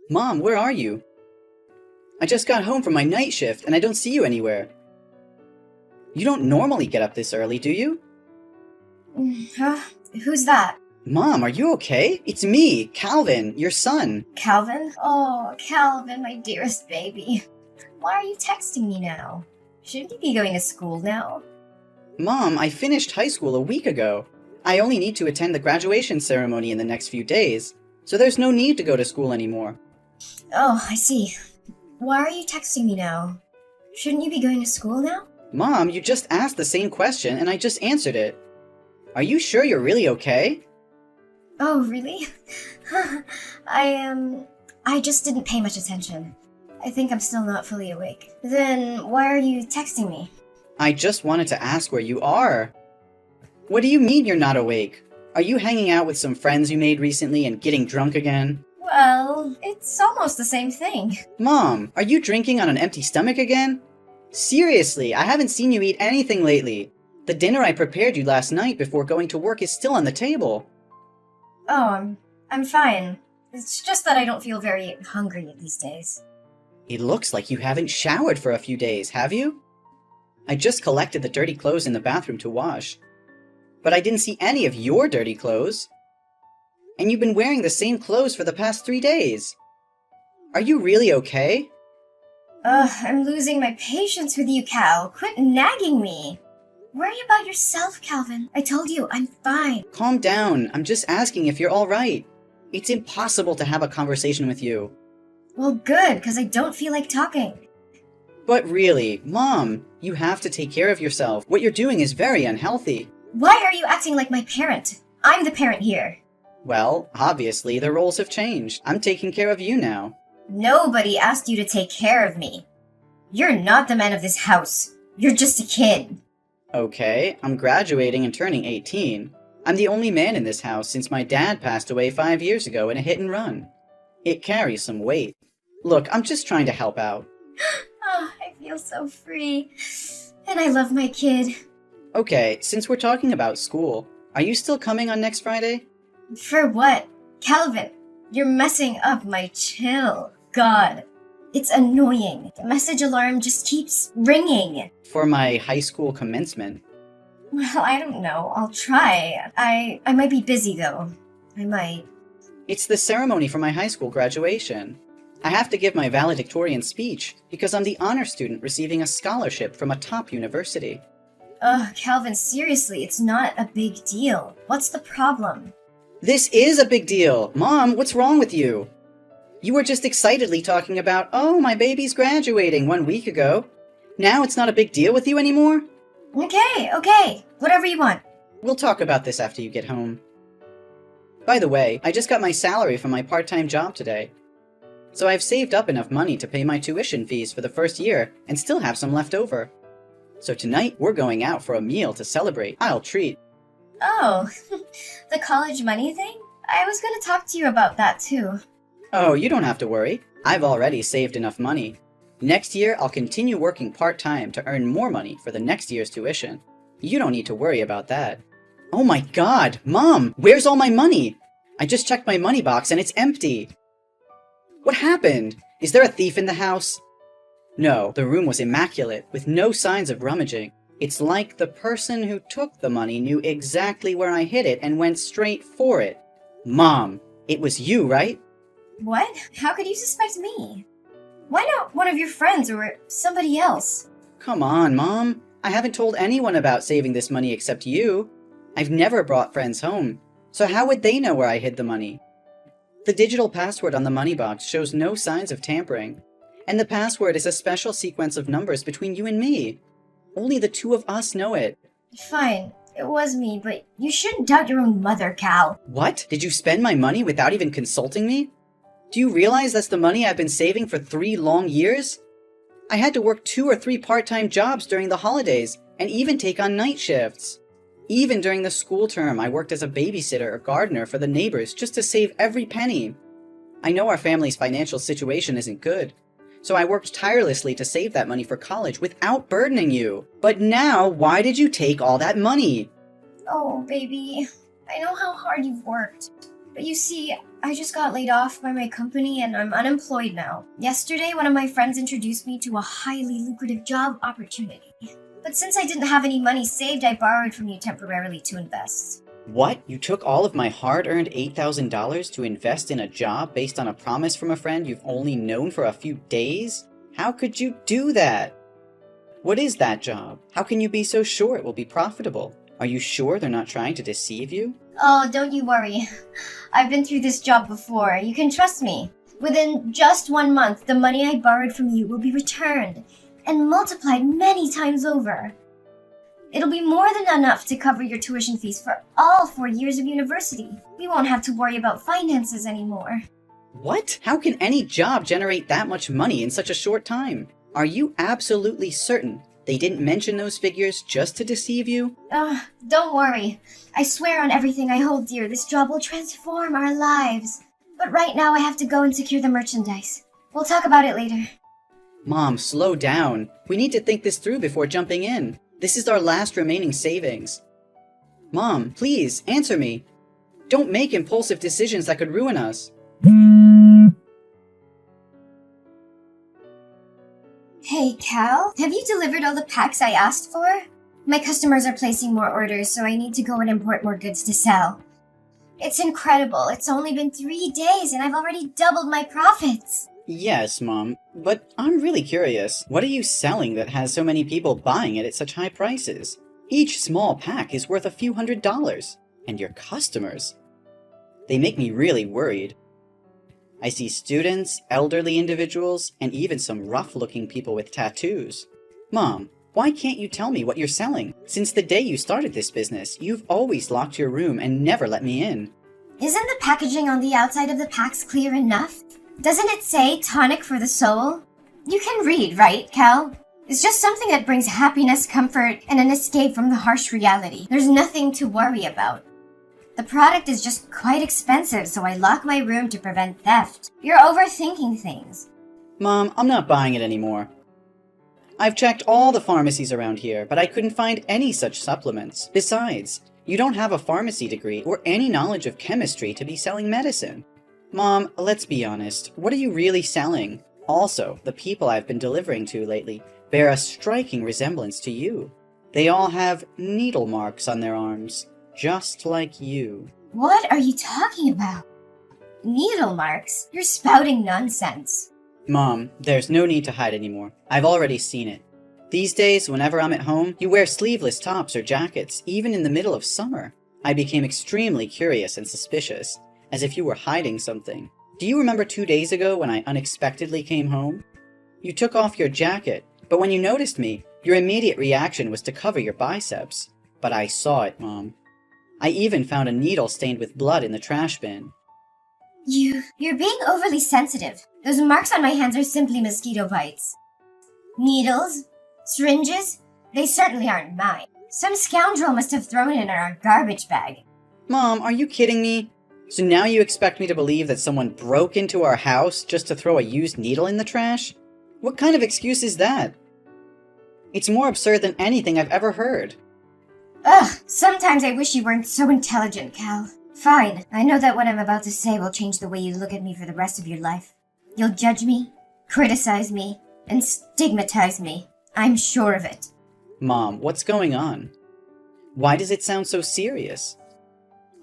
Mom, where are you? I just got home from my night shift and I don't see you anywhere. You don't normally get up this early, do you? Huh? Who's that? Mom, are you okay? It's me, Calvin, your son. Calvin? Oh, Calvin, my dearest baby. Why are you texting me now? Shouldn't you be going to school now? Mom, I finished high school a week ago. I only need to attend the graduation ceremony in the next few days, so there's no need to go to school anymore. Oh, I see. Why are you texting me now? Shouldn't you be going to school now? Mom, you just asked the same question and I just answered it. Are you sure you're really okay? Oh, really? I just didn't pay much attention. I think I'm still not fully awake. Then why are you texting me? I just wanted to ask where you are. What do you mean you're not awake? Are you hanging out with some friends you made recently and getting drunk again? Well, it's almost the same thing. Mom, are you drinking on an empty stomach again? Seriously, I haven't seen you eat anything lately. The dinner I prepared you last night before going to work is still on the table. Oh, I'm fine. It's just that I don't feel very hungry these days. It looks like you haven't showered for a few days, have you? I just collected the dirty clothes in the bathroom to wash. But I didn't see any of your dirty clothes. And you've been wearing the same clothes for the past 3 days. Are you really okay? I'm losing my patience with you, Cal. Quit nagging me. Worry about yourself, Calvin. I told you, I'm fine. Calm down. I'm just asking if you're alright. It's impossible to have a conversation with you. Well, good, because I don't feel like talking. But really, Mom, you have to take care of yourself. What you're doing is very unhealthy. Why are you acting like my parent? I'm the parent here. Well, obviously, the roles have changed. I'm taking care of you now. Nobody asked you to take care of me. You're not the man of this house. You're just a kid. Okay, I'm graduating and turning 18. I'm the only man in this house since my dad passed away 5 years ago in a hit and run. It carries some weight. Look, I'm just trying to help out. Oh, I feel so free. And I love my kid. Okay, since we're talking about school, are you still coming on next Friday? For what? Calvin, you're messing up my chill. God, it's annoying. The message alarm just keeps ringing. For my high school commencement. Well, I don't know. I'll try. I might be busy, though. I might. It's the ceremony for my high school graduation. I have to give my valedictorian speech because I'm the honor student receiving a scholarship from a top university. Ugh, Calvin, seriously, it's not a big deal. What's the problem? This is a big deal! Mom, what's wrong with you? You were just excitedly talking about, oh, my baby's graduating 1 week ago. Now it's not a big deal with you anymore? Okay. Whatever you want. We'll talk about this after you get home. By the way, I just got my salary from my part-time job today. So I've saved up enough money to pay my tuition fees for the first year and still have some left over. So tonight, we're going out for a meal to celebrate. I'll treat. Oh, the college money thing? I was gonna talk to you about that too. Oh, you don't have to worry. I've already saved enough money. Next year, I'll continue working part-time to earn more money for the next year's tuition. You don't need to worry about that. Oh my god, Mom, where's all my money? I just checked my money box and it's empty. What happened? Is there a thief in the house? No, the room was immaculate, with no signs of rummaging. It's like the person who took the money knew exactly where I hid it and went straight for it. Mom, it was you, right? What? How could you suspect me? Why not one of your friends or somebody else? Come on, Mom. I haven't told anyone about saving this money except you. I've never brought friends home, so how would they know where I hid the money? The digital password on the money box shows no signs of tampering, and the password is a special sequence of numbers between you and me. Only the two of us know it. Fine, it was me, but you shouldn't doubt your own mother, Cal. What? Did you spend my money without even consulting me? Do you realize that's the money I've been saving for 3 long years? I had to work 2 or 3 part-time jobs during the holidays, and even take on night shifts. Even during the school term, I worked as a babysitter or gardener for the neighbors just to save every penny. I know our family's financial situation isn't good, so I worked tirelessly to save that money for college without burdening you. But now, why did you take all that money? Oh, baby, I know how hard you've worked. But you see, I just got laid off by my company and I'm unemployed now. Yesterday, one of my friends introduced me to a highly lucrative job opportunity. But since I didn't have any money saved, I borrowed from you temporarily to invest. What? You took all of my hard-earned $8,000 to invest in a job based on a promise from a friend you've only known for a few days? How could you do that? What is that job? How can you be so sure it will be profitable? Are you sure they're not trying to deceive you? Oh, don't you worry. I've been through this job before. You can trust me. Within just 1 month, the money I borrowed from you will be returned and multiplied many times over. It'll be more than enough to cover your tuition fees for all 4 years of university. We won't have to worry about finances anymore. What? How can any job generate that much money in such a short time? Are you absolutely certain they didn't mention those figures just to deceive you? Don't worry. I swear on everything I hold dear, this job will transform our lives. But right now I have to go and secure the merchandise. We'll talk about it later. Mom, slow down. We need to think this through before jumping in. This is our last remaining savings. Mom, please, answer me. Don't make impulsive decisions that could ruin us. Hey, Cal, have you delivered all the packs I asked for? My customers are placing more orders, so I need to go and import more goods to sell. It's incredible. It's only been 3 days and I've already doubled my profits. Yes, Mom, but I'm really curious. What are you selling that has so many people buying it at such high prices? Each small pack is worth a few $100s. And your customers? They make me really worried. I see students, elderly individuals, and even some rough-looking people with tattoos. Mom, why can't you tell me what you're selling? Since the day you started this business, you've always locked your room and never let me in. Isn't the packaging on the outside of the packs clear enough? Doesn't it say tonic for the soul? You can read, right, Cal? It's just something that brings happiness, comfort, and an escape from the harsh reality. There's nothing to worry about. The product is just quite expensive, so I lock my room to prevent theft. You're overthinking things. Mom, I'm not buying it anymore. I've checked all the pharmacies around here, but I couldn't find any such supplements. Besides, you don't have a pharmacy degree or any knowledge of chemistry to be selling medicine. Mom, let's be honest. What are you really selling? Also, the people I've been delivering to lately bear a striking resemblance to you. They all have needle marks on their arms. Just like you. What are you talking about? Needle marks? You're spouting nonsense. Mom, there's no need to hide anymore. I've already seen it. These days, whenever I'm at home, you wear sleeveless tops or jackets, even in the middle of summer. I became extremely curious and suspicious, as if you were hiding something. Do you remember 2 days ago when I unexpectedly came home? You took off your jacket, but when you noticed me, your immediate reaction was to cover your biceps. But I saw it, Mom. I even found a needle stained with blood in the trash bin. You're being overly sensitive. Those marks on my hands are simply mosquito bites. Needles? Syringes? They certainly aren't mine. Some scoundrel must have thrown it in our garbage bag. Mom, are you kidding me? So now you expect me to believe that someone broke into our house just to throw a used needle in the trash? What kind of excuse is that? It's more absurd than anything I've ever heard. Ugh, sometimes I wish you weren't so intelligent, Cal. Fine, I know that what I'm about to say will change the way you look at me for the rest of your life. You'll judge me, criticize me, and stigmatize me. I'm sure of it. Mom, what's going on? Why does it sound so serious?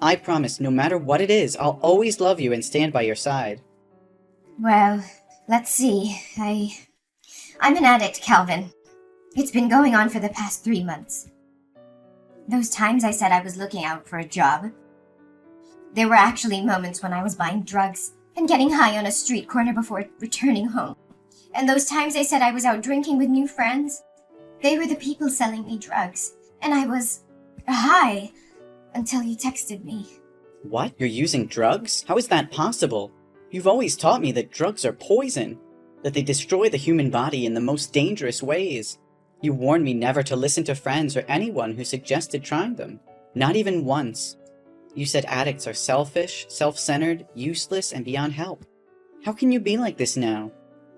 I promise no matter what it is, I'll always love you and stand by your side. Well, let's see. I'm an addict, Calvin. It's been going on for the past 3 months. Those times I said I was looking out for a job, there were actually moments when I was buying drugs and getting high on a street corner before returning home. And those times I said I was out drinking with new friends, they were the people selling me drugs. And I was high until you texted me. What? You're using drugs? How is that possible? You've always taught me that drugs are poison, that they destroy the human body in the most dangerous ways. You warned me never to listen to friends or anyone who suggested trying them. Not even once. You said addicts are selfish, self-centered, useless, and beyond help. How can you be like this now?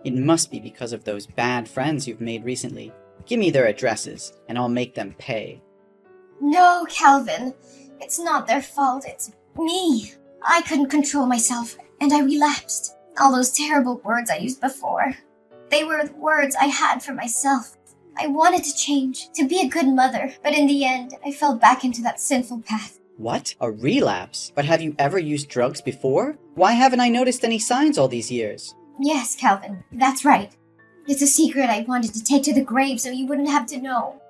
It must be because of those bad friends you've made recently. Give me their addresses, and I'll make them pay. No, Calvin. It's not their fault, it's me. I couldn't control myself, and I relapsed. All those terrible words I used before. They were the words I had for myself. I wanted to change, to be a good mother, but in the end, I fell back into that sinful path. What? A relapse? But have you ever used drugs before? Why haven't I noticed any signs all these years? Yes, Calvin, that's right. It's a secret I wanted to take to the grave so you wouldn't have to know.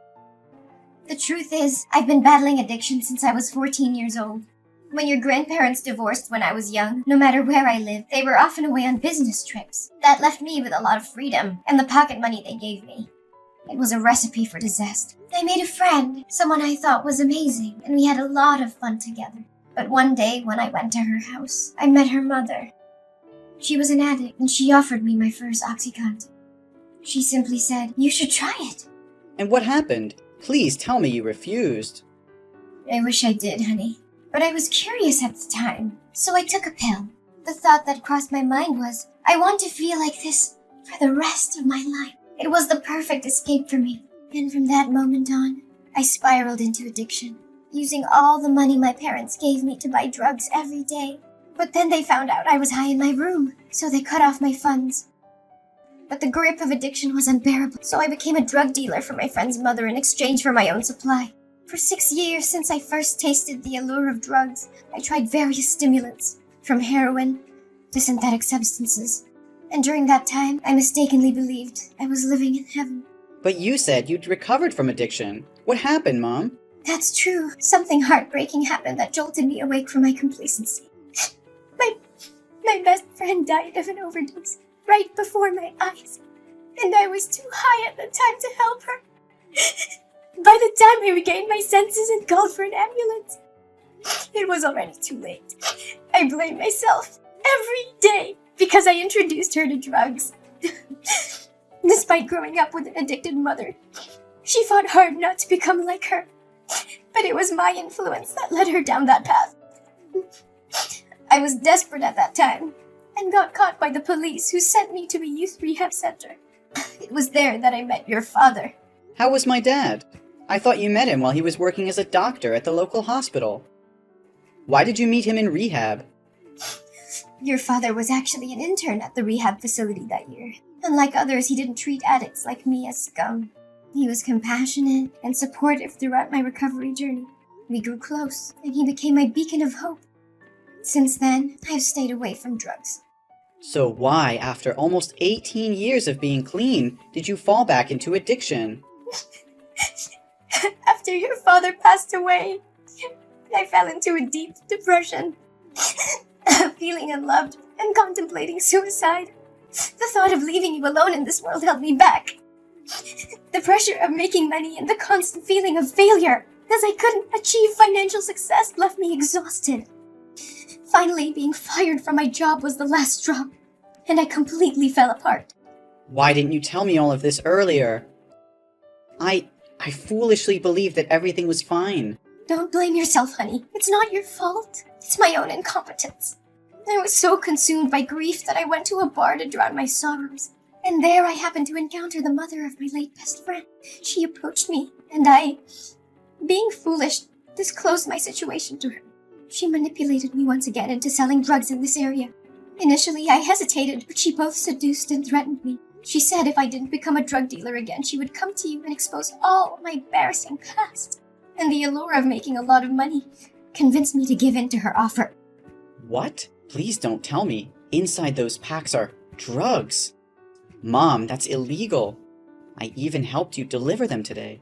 The truth is, I've been battling addiction since I was 14 years old. When your grandparents divorced when I was young, no matter where I lived, they were often away on business trips. That left me with a lot of freedom and the pocket money they gave me. It was a recipe for disaster. I made a friend, someone I thought was amazing, and we had a lot of fun together. But one day, when I went to her house, I met her mother. She was an addict, and she offered me my first OxyContin. She simply said, "You should try it." And what happened? Please tell me you refused. I wish I did, honey. But I was curious at the time, so I took a pill. The thought that crossed my mind was, I want to feel like this for the rest of my life. It was the perfect escape for me. And from that moment on, I spiraled into addiction, using all the money my parents gave me to buy drugs every day. But then they found out I was high in my room, so they cut off my funds. But the grip of addiction was unbearable, so I became a drug dealer for my friend's mother in exchange for my own supply. For 6 years since I first tasted the allure of drugs, I tried various stimulants, from heroin to synthetic substances. And during that time, I mistakenly believed I was living in heaven. But you said you'd recovered from addiction. What happened, Mom? That's true. Something heartbreaking happened that jolted me awake from my complacency. My best friend died of an overdose right before my eyes, and I was too high at the time to help her. By the time I regained my senses and called for an ambulance, it was already too late. I blame myself every day because I introduced her to drugs. Despite growing up with an addicted mother, she fought hard not to become like her. But it was my influence that led her down that path. I was desperate at that time and got caught by the police, who sent me to a youth rehab center. It was there that I met your father. How was my dad? I thought you met him while he was working as a doctor at the local hospital. Why did you meet him in rehab? Your father was actually an intern at the rehab facility that year. Unlike others, he didn't treat addicts like me as scum. He was compassionate and supportive throughout my recovery journey. We grew close, and he became my beacon of hope. Since then, I've stayed away from drugs. So why, after almost 18 years of being clean, did you fall back into addiction? After your father passed away, I fell into a deep depression, feeling unloved and contemplating suicide. The thought of leaving you alone in this world held me back. The pressure of making money and the constant feeling of failure, as I couldn't achieve financial success, left me exhausted. Finally, being fired from my job was the last straw, and I completely fell apart. Why didn't you tell me all of this earlier? I foolishly believed that everything was fine. Don't blame yourself, honey. It's not your fault. It's my own incompetence. I was so consumed by grief that I went to a bar to drown my sorrows. And there I happened to encounter the mother of my late best friend. She approached me, and I, being foolish, disclosed my situation to her. She manipulated me once again into selling drugs in this area. Initially, I hesitated, but she both seduced and threatened me. She said if I didn't become a drug dealer again, she would come to you and expose all my embarrassing past. And the allure of making a lot of money convinced me to give in to her offer. What? Please don't tell me. Inside those packs are drugs. Mom, that's illegal. I even helped you deliver them today.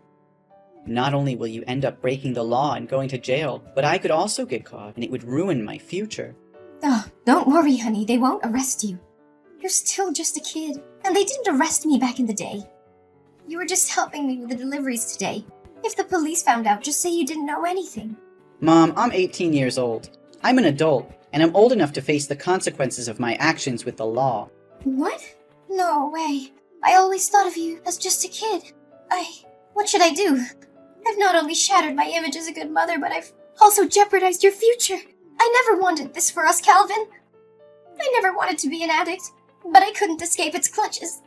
Not only will you end up breaking the law and going to jail, but I could also get caught, and it would ruin my future. Oh, don't worry, honey. They won't arrest you. You're still just a kid, and they didn't arrest me back in the day. You were just helping me with the deliveries today. If the police found out, just say you didn't know anything. Mom, I'm 18 years old. I'm an adult, and I'm old enough to face the consequences of my actions with the law. What? No way. I always thought of you as just a kid. What should I do? I've not only shattered my image as a good mother, but I've also jeopardized your future. I never wanted this for us, Calvin. I never wanted to be an addict, but I couldn't escape its clutches.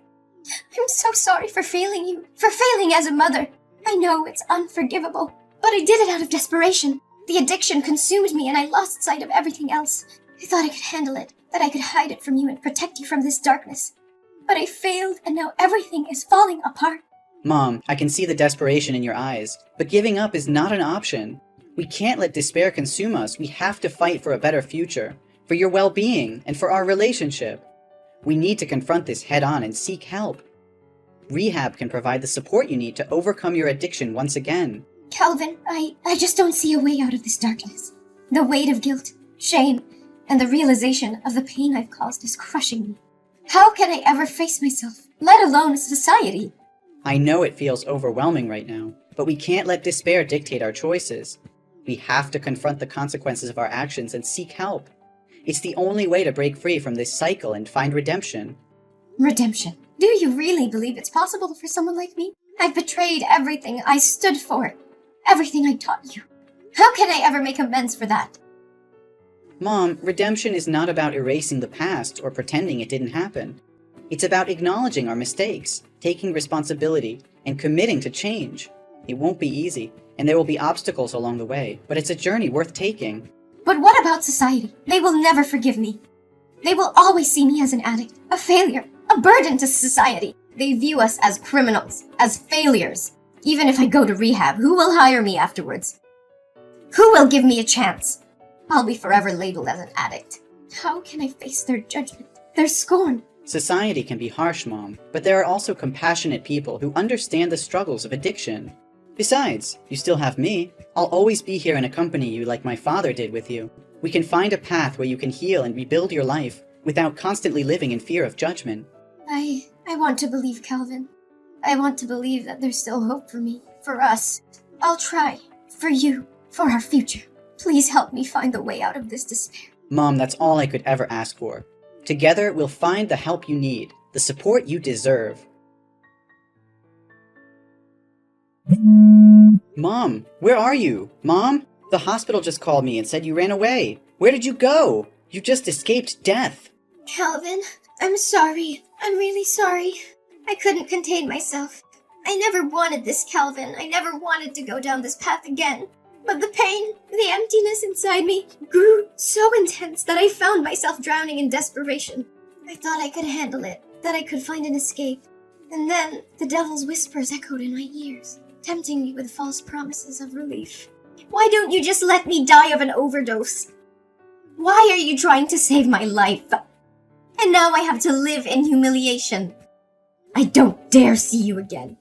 I'm so sorry for failing you, for failing as a mother. I know it's unforgivable, but I did it out of desperation. The addiction consumed me and I lost sight of everything else. I thought I could handle it, that I could hide it from you and protect you from this darkness. But I failed, and now everything is falling apart. Mom, I can see the desperation in your eyes, but giving up is not an option. We can't let despair consume us. We have to fight for a better future, for your well-being, and for our relationship. We need to confront this head-on and seek help. Rehab can provide the support you need to overcome your addiction once again. Calvin, I just don't see a way out of this darkness. The weight of guilt, shame, and the realization of the pain I've caused is crushing me. How can I ever face myself, let alone society? I know it feels overwhelming right now, but we can't let despair dictate our choices. We have to confront the consequences of our actions and seek help. It's the only way to break free from this cycle and find redemption. Redemption? Do you really believe it's possible for someone like me? I've betrayed everything I stood for, everything I taught you. How can I ever make amends for that? Mom, redemption is not about erasing the past or pretending it didn't happen. It's about acknowledging our mistakes, taking responsibility, and committing to change. It won't be easy, and there will be obstacles along the way, but it's a journey worth taking. But what about society? They will never forgive me. They will always see me as an addict, a failure, a burden to society. They view us as criminals, as failures. Even if I go to rehab, who will hire me afterwards? Who will give me a chance? I'll be forever labeled as an addict. How can I face their judgment, their scorn? Society can be harsh, Mom, but there are also compassionate people who understand the struggles of addiction. Besides, you still have me. I'll always be here and accompany you like my father did with you. We can find a path where you can heal and rebuild your life without constantly living in fear of judgment. I want to believe, Calvin. I want to believe that there's still hope for me, for us. I'll try. For you. For our future. Please help me find the way out of this despair. Mom, that's all I could ever ask for. Together, we'll find the help you need, the support you deserve. Mom, where are you? Mom? The hospital just called me and said you ran away. Where did you go? You just escaped death. Calvin, I'm sorry. I'm really sorry. I couldn't contain myself. I never wanted this, Calvin. I never wanted to go down this path again. But the pain, the emptiness inside me grew so intense that I found myself drowning in desperation. I thought I could handle it, that I could find an escape. And then the devil's whispers echoed in my ears, tempting me with false promises of relief. Why don't you just let me die of an overdose? Why are you trying to save my life? And now I have to live in humiliation. I don't dare see you again.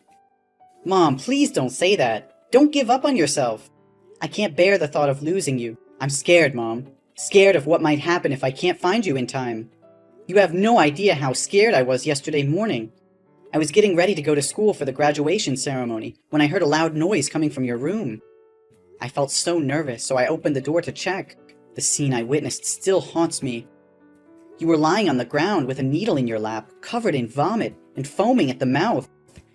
Mom, please don't say that. Don't give up on yourself. I can't bear the thought of losing you. I'm scared, Mom. Scared of what might happen if I can't find you in time. You have no idea how scared I was yesterday morning. I was getting ready to go to school for the graduation ceremony when I heard a loud noise coming from your room. I felt so nervous, so I opened the door to check. The scene I witnessed still haunts me. You were lying on the ground with a needle in your lap, covered in vomit and foaming at the mouth.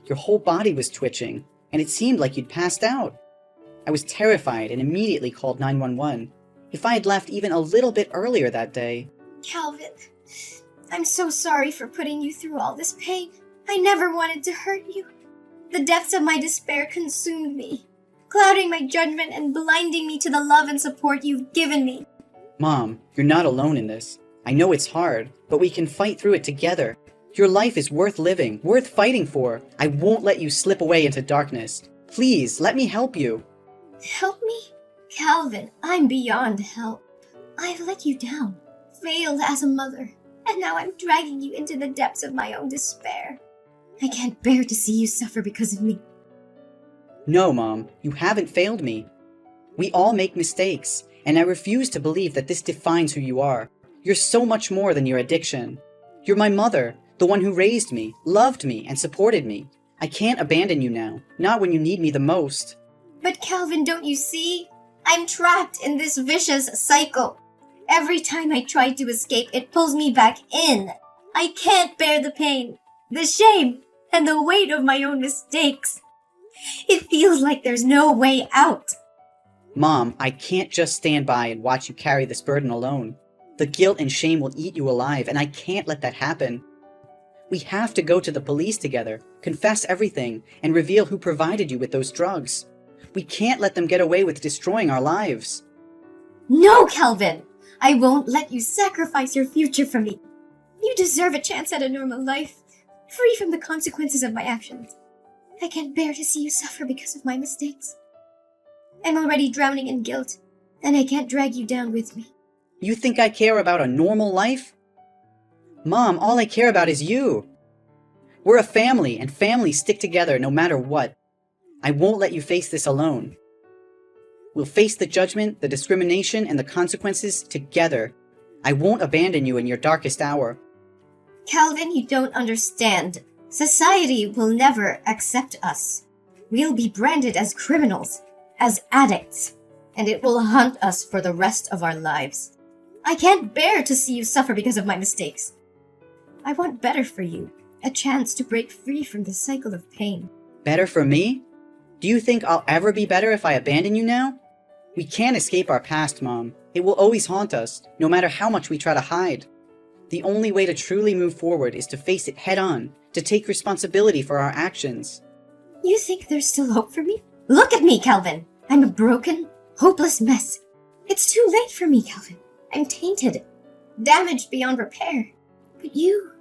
Your whole body was twitching, and it seemed like you'd passed out. I was terrified and immediately called 911. If I had left even a little bit earlier that day... Calvin, I'm so sorry for putting you through all this pain. I never wanted to hurt you. The depths of my despair consumed me, clouding my judgment and blinding me to the love and support you've given me. Mom, you're not alone in this. I know it's hard, but we can fight through it together. Your life is worth living, worth fighting for. I won't let you slip away into darkness. Please, let me help you. Help me? Calvin, I'm beyond help. I've let you down, failed as a mother, and now I'm dragging you into the depths of my own despair. I can't bear to see you suffer because of me. No, Mom, you haven't failed me. We all make mistakes, and I refuse to believe that this defines who you are. You're so much more than your addiction. You're my mother, the one who raised me, loved me, and supported me. I can't abandon you now, not when you need me the most. But Calvin, don't you see? I'm trapped in this vicious cycle. Every time I try to escape, it pulls me back in. I can't bear the pain, the shame, and the weight of my own mistakes. It feels like there's no way out. Mom, I can't just stand by and watch you carry this burden alone. The guilt and shame will eat you alive, and I can't let that happen. We have to go to the police together, confess everything, and reveal who provided you with those drugs. We can't let them get away with destroying our lives. No, Calvin! I won't let you sacrifice your future for me. You deserve a chance at a normal life, free from the consequences of my actions. I can't bear to see you suffer because of my mistakes. I'm already drowning in guilt, and I can't drag you down with me. You think I care about a normal life? Mom, all I care about is you. We're a family, and families stick together no matter what. I won't let you face this alone. We'll face the judgment, the discrimination, and the consequences together. I won't abandon you in your darkest hour. Calvin, you don't understand. Society will never accept us. We'll be branded as criminals, as addicts, and it will haunt us for the rest of our lives. I can't bear to see you suffer because of my mistakes. I want better for you, a chance to break free from the cycle of pain. Better for me? Do you think I'll ever be better if I abandon you now? We can't escape our past, Mom. It will always haunt us, no matter how much we try to hide. The only way to truly move forward is to face it head on, to take responsibility for our actions. You think there's still hope for me? Look at me, Calvin! I'm a broken, hopeless mess. It's too late for me, Calvin. I'm tainted, damaged beyond repair. But you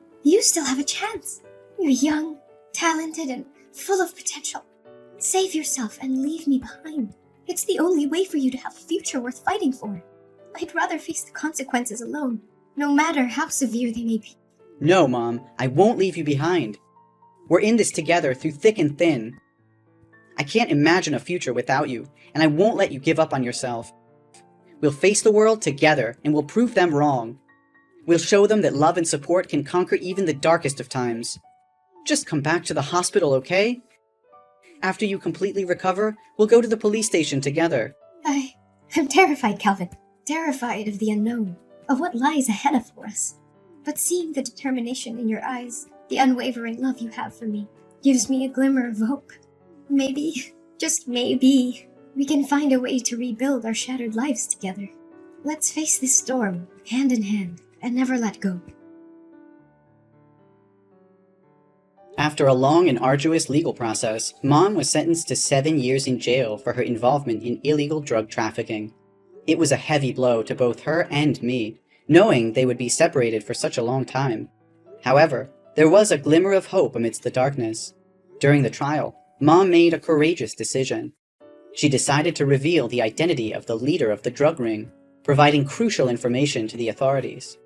still have a chance. You're young, talented, and full of potential. Save yourself and leave me behind. It's the only way for you to have a future worth fighting for. I'd rather face the consequences alone, no matter how severe they may be. No, Mom, I won't leave you behind. We're in this together through thick and thin. I can't imagine a future without you, and I won't let you give up on yourself. We'll face the world together, and we'll prove them wrong. We'll show them that love and support can conquer even the darkest of times. Just come back to the hospital, okay? After you completely recover, we'll go to the police station together. I'm terrified, Calvin. Terrified of the unknown, of what lies ahead of us. But seeing the determination in your eyes, the unwavering love you have for me, gives me a glimmer of hope. Maybe, just maybe, we can find a way to rebuild our shattered lives together. Let's face this storm, hand in hand, and never let go. After a long and arduous legal process, Mom was sentenced to 7 years in jail for her involvement in illegal drug trafficking. It was a heavy blow to both her and me, knowing they would be separated for such a long time. However, there was a glimmer of hope amidst the darkness. During the trial, Mom made a courageous decision. She decided to reveal the identity of the leader of the drug ring, providing crucial information to the authorities.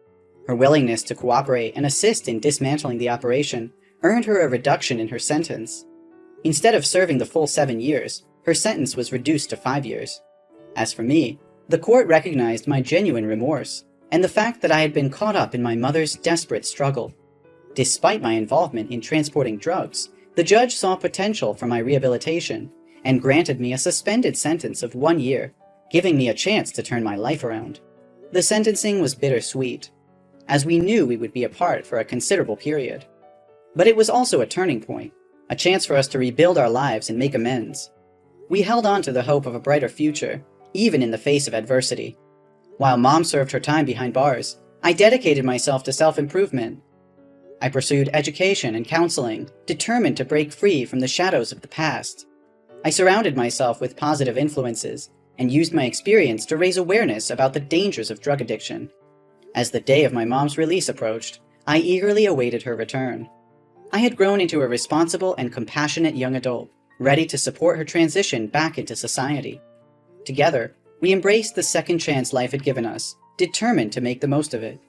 Her willingness to cooperate and assist in dismantling the operation earned her a reduction in her sentence. Instead of serving the full 7 years, her sentence was reduced to 5 years. As for me, the court recognized my genuine remorse, and the fact that I had been caught up in my mother's desperate struggle. Despite my involvement in transporting drugs, the judge saw potential for my rehabilitation, and granted me a suspended sentence of 1 year, giving me a chance to turn my life around. The sentencing was bittersweet, as we knew we would be apart for a considerable period. But it was also a turning point, a chance for us to rebuild our lives and make amends. We held on to the hope of a brighter future, even in the face of adversity. While Mom served her time behind bars, I dedicated myself to self-improvement. I pursued education and counseling, determined to break free from the shadows of the past. I surrounded myself with positive influences, and used my experience to raise awareness about the dangers of drug addiction. As the day of my mom's release approached, I eagerly awaited her return. I had grown into a responsible and compassionate young adult, ready to support her transition back into society. Together, we embraced the second chance life had given us, determined to make the most of it.